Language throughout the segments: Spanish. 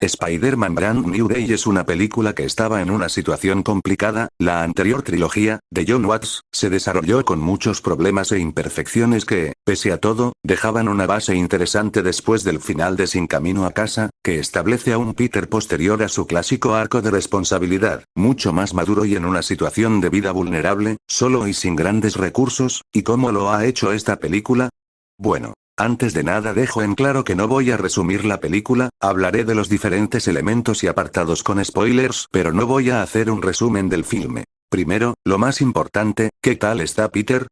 Spider-Man Brand New Day es una película que estaba en una situación complicada. La anterior trilogía, de John Watts, se desarrolló con muchos problemas e imperfecciones que, pese a todo, dejaban una base interesante después del final de Sin Camino a Casa, que establece a un Peter posterior a su clásico arco de responsabilidad, mucho más maduro y en una situación de vida vulnerable, solo y sin grandes recursos. ¿Y cómo lo ha hecho esta película? Bueno. Antes de nada dejo en claro que no voy a resumir la película, hablaré de los diferentes elementos y apartados con spoilers, pero no voy a hacer un resumen del filme. Primero, lo más importante, ¿qué tal está Peter?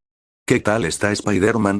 ¿Qué tal está Spider-Man?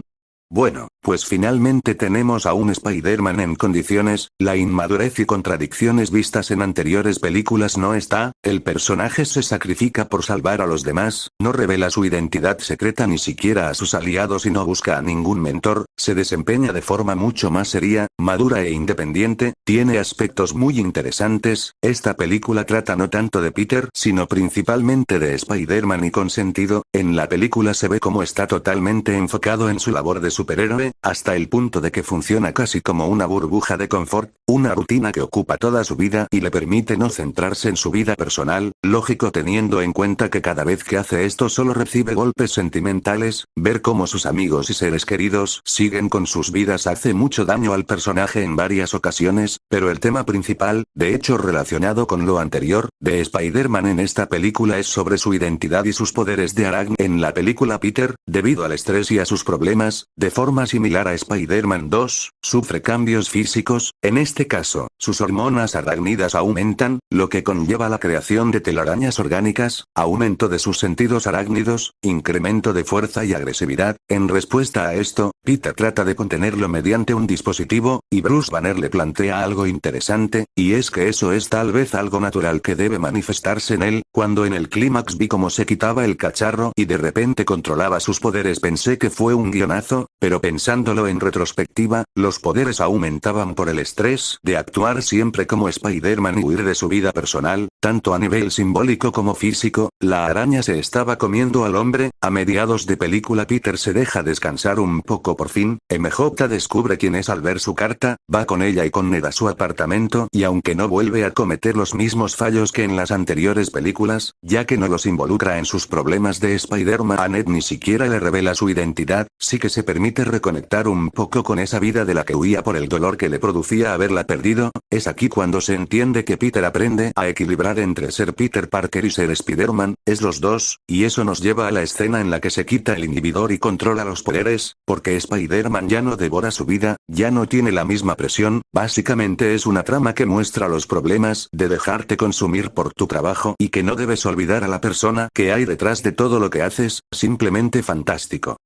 Bueno, pues finalmente tenemos a un Spider-Man en condiciones. La inmadurez y contradicciones vistas en anteriores películas no está, el personaje se sacrifica por salvar a los demás, no revela su identidad secreta ni siquiera a sus aliados y no busca a ningún mentor, se desempeña de forma mucho más seria, madura e independiente, tiene aspectos muy interesantes. Esta película trata no tanto de Peter, sino principalmente de Spider-Man y con sentido. En la película se ve cómo está totalmente enfocado en su labor de superhéroe, hasta el punto de que funciona casi como una burbuja de confort, una rutina que ocupa toda su vida y le permite no centrarse en su vida personal, lógico teniendo en cuenta que cada vez que hace esto solo recibe golpes sentimentales. Ver cómo sus amigos y seres queridos siguen con sus vidas hace mucho daño al personaje en varias ocasiones, pero el tema principal, de hecho relacionado con lo anterior, de Spider-Man en esta película es sobre su identidad y sus poderes de Aracne. En la película Peter, debido al estrés y a sus problemas, de forma similar a Spider-Man 2, sufre cambios físicos. En este caso, sus hormonas arácnidas aumentan, lo que conlleva la creación de telarañas orgánicas, aumento de sus sentidos arácnidos, incremento de fuerza y agresividad. En respuesta a esto, Peter trata de contenerlo mediante un dispositivo, y Bruce Banner le plantea algo interesante, y es que eso es tal vez algo natural que debe manifestarse en él. Cuando en el clímax vi cómo se quitaba el cacharro y de repente controlaba sus poderes, pensé que fue un guionazo, pero pensándolo en retrospectiva, los poderes aumentaban por el estrés de actuar siempre como Spider-Man y huir de su vida personal, tanto a nivel simbólico como físico. La araña se estaba comiendo al hombre. A mediados de película Peter se deja descansar un poco por fin. MJ descubre quién es al ver su carta, va con ella y con Ned a su apartamento y aunque no vuelve a cometer los mismos fallos que en las anteriores películas, ya que no los involucra en sus problemas de Spider-Man, a Ned ni siquiera le revela su identidad, sí que se permite reconectar un poco con esa vida de la que huía por el dolor que le producía haberla perdido. Es aquí cuando se entiende que Peter aprende a equilibrar entre ser Peter Parker y ser Spider-Man, es los dos, y eso nos lleva a la escena en la que se quita el inhibidor y controla los poderes, porque Spider-Man ya no devora su vida, ya no tiene la misma presión. Básicamente es una trama que muestra los problemas de dejarte consumir por tu trabajo y que no debes olvidar a la persona que hay detrás de todo lo que haces. Simplemente fantástico.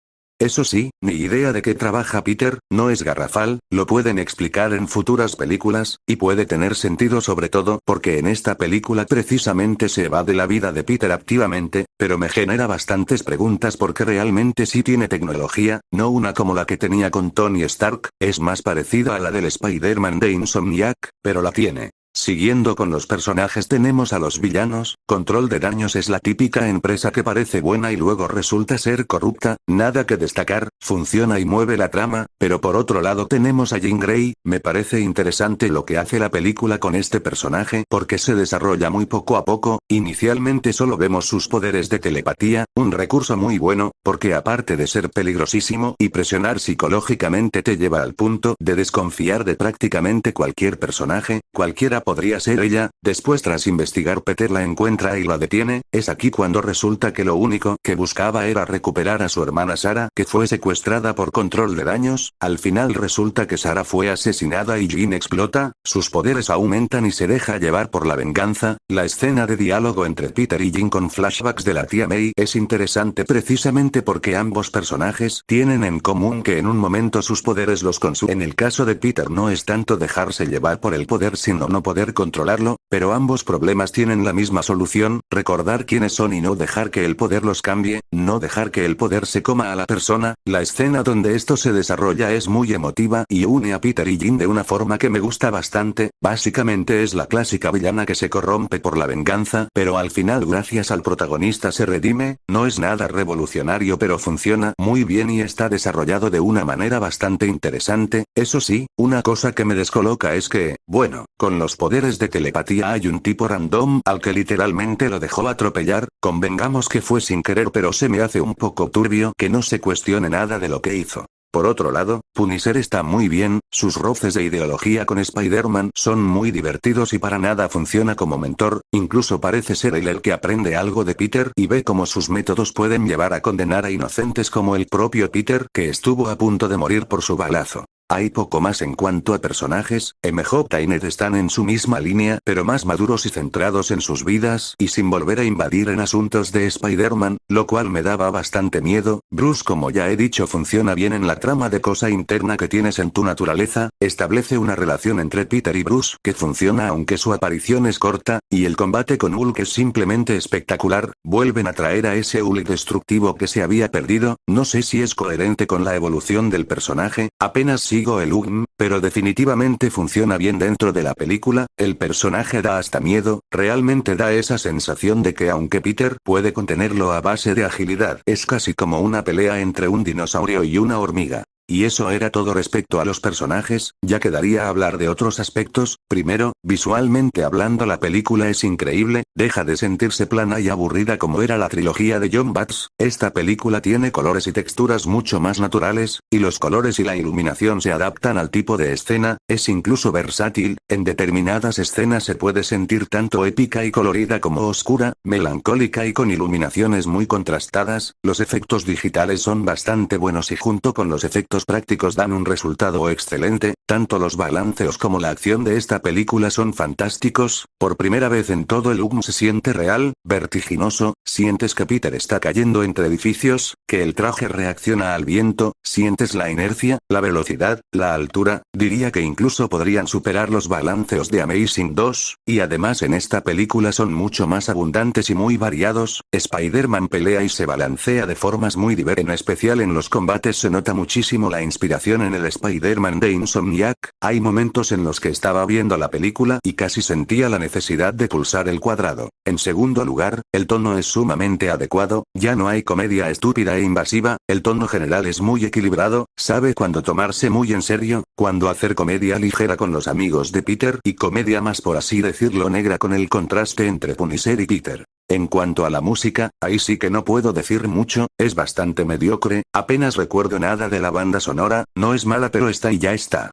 Eso sí, ni idea de qué trabaja Peter, no es garrafal, lo pueden explicar en futuras películas, y puede tener sentido sobre todo porque en esta película precisamente se va de la vida de Peter activamente, pero me genera bastantes preguntas porque realmente sí tiene tecnología, no una como la que tenía con Tony Stark, es más parecida a la del Spider-Man de Insomniac, pero la tiene. Siguiendo con los personajes tenemos a los villanos. Control de Daños es la típica empresa que parece buena y luego resulta ser corrupta, nada que destacar, funciona y mueve la trama, pero por otro lado tenemos a Jean Grey. Me parece interesante lo que hace la película con este personaje porque se desarrolla muy poco a poco. Inicialmente solo vemos sus poderes de telepatía, un recurso muy bueno, porque aparte de ser peligrosísimo y presionar psicológicamente te lleva al punto de desconfiar de prácticamente cualquier personaje, cualquiera podría ser ella. Después tras investigar Peter la encuentra y la detiene. Es aquí cuando resulta que lo único que buscaba era recuperar a su hermana Sarah, que fue secuestrada por Control de Daños. Al final resulta que Sarah fue asesinada y Jean explota, sus poderes aumentan y se deja llevar por la venganza. La escena de diálogo entre Peter y Jean con flashbacks de la tía May es interesante precisamente porque ambos personajes tienen en común que en un momento sus poderes los consumen. En el caso de Peter no es tanto dejarse llevar por el poder sino no poder controlarlo, pero ambos problemas tienen la misma solución, recordar quiénes son y no dejar que el poder los cambie, no dejar que el poder se coma a la persona. La escena donde esto se desarrolla es muy emotiva y une a Peter y Jean de una forma que me gusta bastante. Básicamente es la clásica villana que se corrompe por la venganza, pero al final gracias al protagonista se redime. No es nada revolucionario pero funciona muy bien y está desarrollado de una manera bastante interesante. Eso sí, una cosa que me descoloca es que, bueno, con los poderes de telepatía hay un tipo random al que literalmente lo dejó atropellar, convengamos que fue sin querer pero se me hace un poco turbio que no se cuestione nada de lo que hizo. Por otro lado, Punisher está muy bien, sus roces de ideología con Spider-Man son muy divertidos y para nada funciona como mentor, incluso parece ser él el que aprende algo de Peter y ve cómo sus métodos pueden llevar a condenar a inocentes como el propio Peter que estuvo a punto de morir por su balazo. Hay poco más en cuanto a personajes, MJ y Ned están en su misma línea pero más maduros y centrados en sus vidas y sin volver a invadir en asuntos de Spider-Man, lo cual me daba bastante miedo. Bruce, como ya he dicho, funciona bien en la trama de cosa interna que tienes en tu naturaleza, establece una relación entre Peter y Bruce que funciona aunque su aparición es corta, y el combate con Hulk es simplemente espectacular, vuelven a traer a ese Hulk destructivo que se había perdido, no sé si es coherente con la evolución del personaje, apenas sigo el UGM, pero definitivamente funciona bien dentro de la película, el personaje da hasta miedo, realmente da esa sensación de que aunque Peter puede contenerlo a base de agilidad, es casi como una pelea entre un dinosaurio y una hormiga. Y eso era todo respecto a los personajes, ya quedaría hablar de otros aspectos. Primero, visualmente hablando la película es increíble, deja de sentirse plana y aburrida como era la trilogía de John Watts, esta película tiene colores y texturas mucho más naturales, y los colores y la iluminación se adaptan al tipo de escena, es incluso versátil, en determinadas escenas se puede sentir tanto épica y colorida como oscura, melancólica y con iluminaciones muy contrastadas, los efectos digitales son bastante buenos y junto con los efectos prácticos dan un resultado excelente, tanto los balanceos como la acción de esta película son fantásticos, por primera vez en todo el UGM se siente real, vertiginoso, sientes que Peter está cayendo entre edificios, que el traje reacciona al viento, sientes la inercia, la velocidad, la altura, diría que incluso podrían superar los balanceos de Amazing 2, y además en esta película son mucho más abundantes y muy variados, Spider-Man pelea y se balancea de formas muy diversas, en especial en los combates se nota muchísimo la inspiración en el Spider-Man de Insomniac, hay momentos en los que estaba viendo la película y casi sentía la necesidad de pulsar el cuadrado. En segundo lugar, el tono es sumamente adecuado, ya no hay comedia estúpida e invasiva, el tono general es muy equilibrado, sabe cuándo tomarse muy en serio, cuándo hacer comedia ligera con los amigos de Peter y comedia más por así decirlo negra con el contraste entre Punisher y Peter. En cuanto a la música, ahí sí que no puedo decir mucho, es bastante mediocre, apenas recuerdo nada de la banda sonora, no es mala pero está y ya está.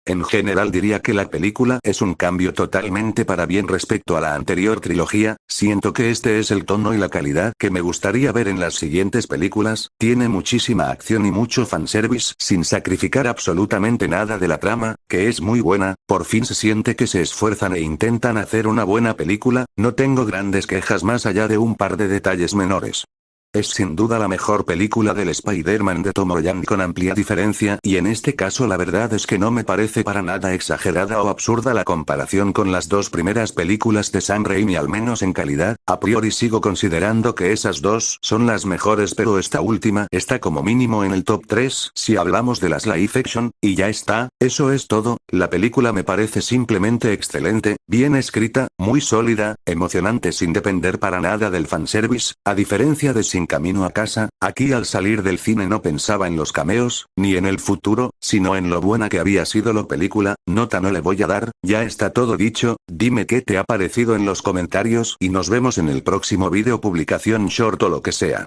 En general diría que la película es un cambio totalmente para bien respecto a la anterior trilogía, siento que este es el tono y la calidad que me gustaría ver en las siguientes películas, tiene muchísima acción y mucho fanservice sin sacrificar absolutamente nada de la trama, que es muy buena, por fin se siente que se esfuerzan e intentan hacer una buena película, no tengo grandes quejas más allá de un par de detalles menores. Es sin duda la mejor película del Spider-Man de Tom Holland con amplia diferencia y en este caso la verdad es que no me parece para nada exagerada o absurda la comparación con las dos primeras películas de Sam Raimi al menos en calidad, a priori sigo considerando que esas dos son las mejores pero esta última está como mínimo en el top 3 si hablamos de las live action, y ya está, eso es todo, la película me parece simplemente excelente, bien escrita, muy sólida, emocionante sin depender para nada del fanservice, a diferencia de Sin Camino a Casa, aquí al salir del cine no pensaba en los cameos, ni en el futuro, sino en lo buena que había sido la película, nota no le voy a dar, ya está todo dicho, dime qué te ha parecido en los comentarios y nos vemos en el próximo vídeo publicación short o lo que sea.